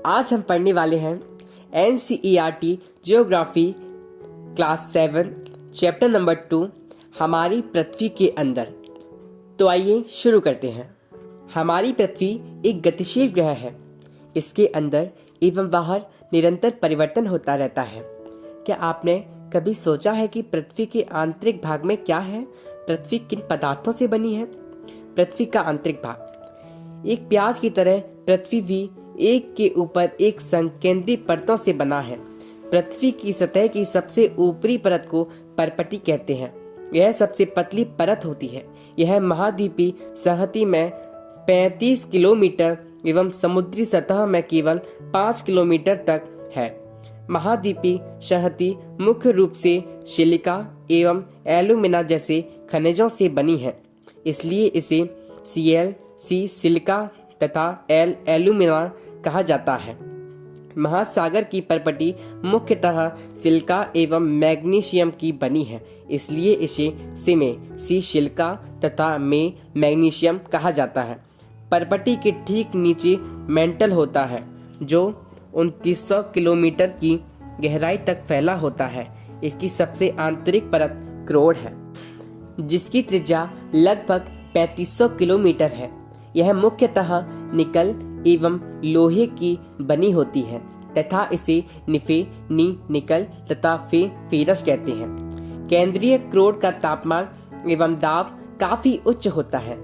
आज हम पढ़ने वाले हैं NCERT geography class 7 chapter number 2 हमारी पृथ्वी के अंदर। तो आइए शुरू करते हैं। हमारी पृथ्वी एक गतिशील ग्रह है। इसके अंदर एवं बाहर निरंतर परिवर्तन होता रहता है। क्या आपने कभी सोचा है कि पृथ्वी के आंतरिक भाग में क्या है? पृथ्वी किन पदार्थों से बनी है? पृथ्वी का आंतरिक भाग एक प्याज की तरह पृथ्वी भी एक के ऊपर एक संकेंद्री परतों से बना है। पृथ्वी की सतह की सबसे ऊपरी परत को परपटी कहते हैं। यह सबसे पतली परत होती है। यह महाद्वीपीय संहति में 35 किलोमीटर एवं समुद्री सतह में केवल 5 किलोमीटर तक है। महाद्वीपीय संहति मुख्य रूप से सिलिका एवं एल्यूमिना जैसे खनिजों से बनी है। इसलिए इसे Cl सिलिका तथा एल्यूमिना कहा जाता है। महासागर की परपटी मुख्यतः सिलिका एवं मैग्नीशियम की बनी है। इसलिए इसे सी सिलिका तथा में मैग्नीशियम कहा जाता है। परपटी के ठीक नीचे मेंटल होता है जो 2900 किलोमीटर की गहराई तक फैला होता है। इसकी सबसे आंतरिक परत क्रोड है जिसकी त्रिज्या लगभग 3500 किलोमीटर है। यह मुख्यतः निकल एवं लोहे की बनी होती है तथा इसे निकल तथा फेरस कहते हैं। केंद्रीय क्रोड का तापमान एवं दाब काफी उच्च होता है।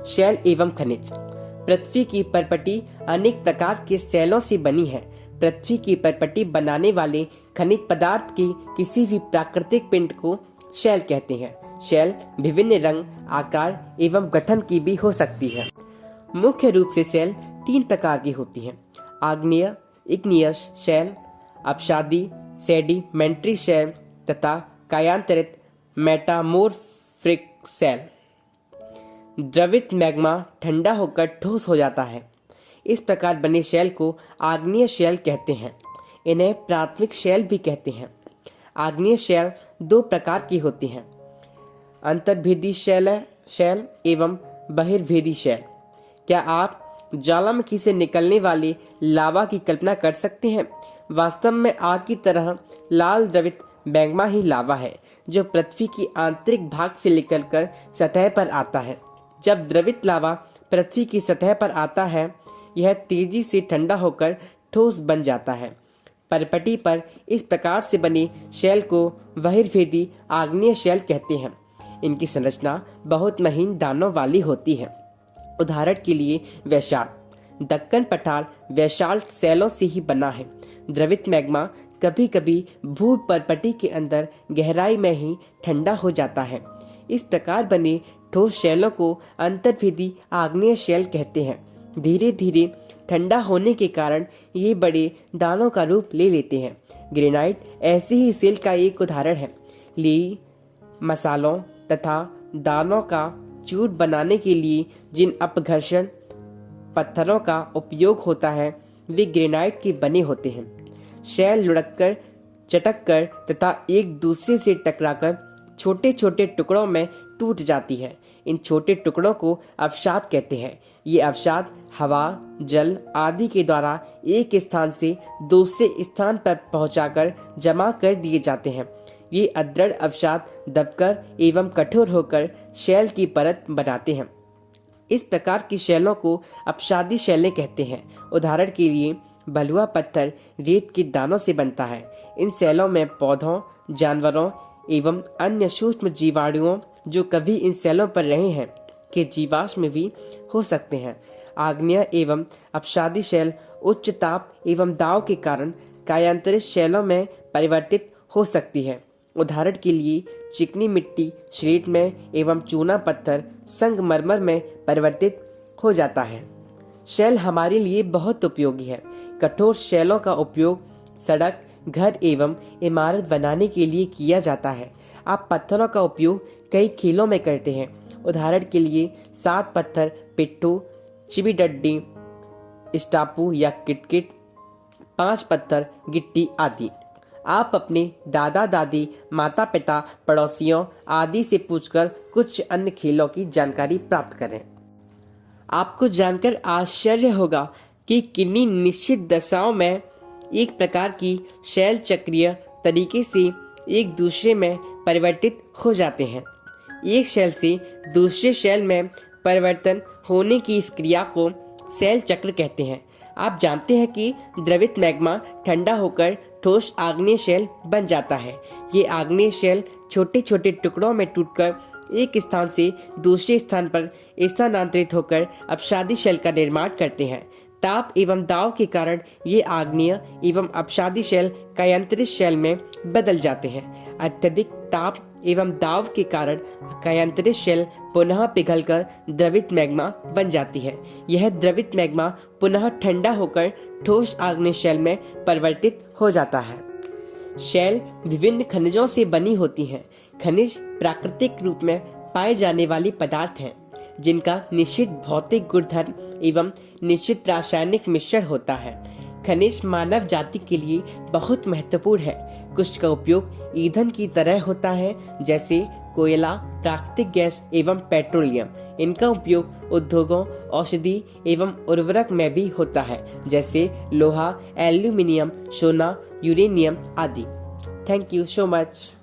शैल एवं खनिज पृथ्वी की परपटी अनेक प्रकार के शैलों से बनी है। पृथ्वी की परपटी बनाने वाले खनिज पदार्थ की किसी भी प्राकृतिक पिंड को शैल कहते हैं। शैल विभिन्न रंग, आकार एवं गठन की भी हो सकती है। मुख्य रूप से शैल 3 प्रकार की होती हैं: आग्नेय इग्नियस शैल, अपसादी सेडिमेंट्री शैल तथा कायांतरित मेटामोर्फिक शैल। द्रवित मैग्मा ठंडा होकर ठोस हो जाता है। इस प्रकार बने शैल को आग्नेय शैल कहते हैं। इन्हें प्राथमिक शैल भी कहते हैं। आग्नेय शैल 2 प्रकार की होती हैं: अंतर्भेदी शैल एवं बहिर्भेदी शैल। क्या आप ज्वालामुखी से निकलने वाले लावा की कल्पना कर सकते हैं? वास्तव में आग की तरह लाल द्रवित मैग्मा ही लावा है जो पृथ्वी की आंतरिक भाग से निकलकर सतह पर आता है। जब द्रवित लावा पृथ्वी की सतह पर आता है यह तेजी से ठंडा होकर ठोस बन जाता है। परपटी पर इस प्रकार से बने शैल को बहिर्भेदी आग्नेय शैल कहते हैं। इनकी संरचना बहुत महीन दानों वाली होती है। उदाहरण के लिए वैशाल्ट दक्कन पठार वैशाल्ट शैलों से ही बना है। द्रवित मैग्मा कभी कभी भू परपटी के अंदर गहराई में ही ठंडा हो जाता है। इस प्रकार बने ठोस शैलों को अंतर्भेदी आग्नेय शैल कहते हैं। धीरे धीरे ठंडा होने के कारण ये बड़े दानों का रूप ले लेते हैं। ग्रेनाइट ऐसे ही शैल का एक उदाहरण है। लेई मसालों तथा दानों का चूर बनाने के लिए जिन अपघर्षण पत्थरों का उपयोग होता है वे ग्रेनाइट के बने होते हैं। शैल लुढ़ककर, चटककर तथा एक दूसरे से टकराकर छोटे छोटे टुकड़ों में टूट जाती है। इन छोटे टुकड़ों को अवसाद कहते हैं। ये अवसाद हवा, जल आदि के द्वारा एक स्थान से दूसरे स्थान पर पहुंचाकर जमा कर दिए जाते हैं। ये अदृढ़ अवसाद दबकर एवं कठोर होकर शैल की परत बनाते हैं। इस प्रकार की शैलों को अपसादी शैलें कहते हैं। उदाहरण के लिए बलुआ पत्थर रेत के दानों से बनता है। इन शैलों में पौधों, जानवरों एवं अन्य सूक्ष्म जीवाणुओं जो कभी इन शैलों पर रहे हैं के जीवाश्म भी हो सकते हैं। आग्नेय एवं अपसादी शैल उच्च ताप एवं दाब के कारण कायांतरित शैलों में परिवर्तित हो सकती है। उदाहरण के लिए चिकनी मिट्टी श्लेट में एवं चूना पत्थर संगमरमर में परिवर्तित हो जाता है। शैल हमारे लिए बहुत उपयोगी है। कठोर शैलों का उपयोग सड़क, घर एवं इमारत बनाने के लिए किया जाता है। आप पत्थरों का उपयोग कई खेलों में करते हैं। उदाहरण के लिए 7 पत्थर पिट्ठू, चिबीडड्डी, स्टापू या किटकिट, 5 पत्थर गिट्टी आदि। आप अपने दादा दादी, माता पिता, पड़ोसियों आदि से पूछकर कुछ अन्य खेलों की जानकारी प्राप्त करें। आपको जानकर आश्चर्य होगा कि किन्हीं निश्चित दशाओं में एक प्रकार की शैल चक्रीय तरीके से एक दूसरे में परिवर्तित हो जाते हैं। एक शैल से दूसरे शैल में परिवर्तन होने की इस क्रिया को शैल चक्र कहते हैं। आप जानते हैं कि द्रवित मैग्मा ठंडा होकर ठोस आग्नेय शैल बन जाता है। ये आग्नेय शैल छोटे छोटे टुकड़ों में टूटकर एक स्थान से दूसरे स्थान पर स्थानांतरित होकर अपसादी शैल का निर्माण करते हैं। ताप एवं दाब के कारण ये आग्नेय एवं अपसादी शैल कायांतरित शैल में बदल जाते हैं। अत्यधिक ताप एवं दाब के कारण कायांतरित शैल पुनः पिघलकर द्रवित मैग्मा बन जाती है। यह द्रवित मैग्मा पुनः ठंडा होकर ठोस आग्नेय शैल में परिवर्तित हो जाता है। शैल विभिन्न खनिजों से बनी होती हैं। खनिज प्राकृतिक रूप में पाए जाने वाले पदार्थ हैं जिनका निश्चित भौतिक गुणधर्म एवं निश्चित रासायनिक मिश्रण होता है। खनिज मानव जाति के लिए बहुत महत्वपूर्ण है। कुछ का उपयोग ईंधन की तरह होता है, जैसे कोयला, प्राकृतिक गैस एवं पेट्रोलियम। इनका उपयोग उद्योगों, औषधि एवं उर्वरक में भी होता है, जैसे लोहा, एल्यूमिनियम, सोना, यूरेनियम आदि। Thank you so much.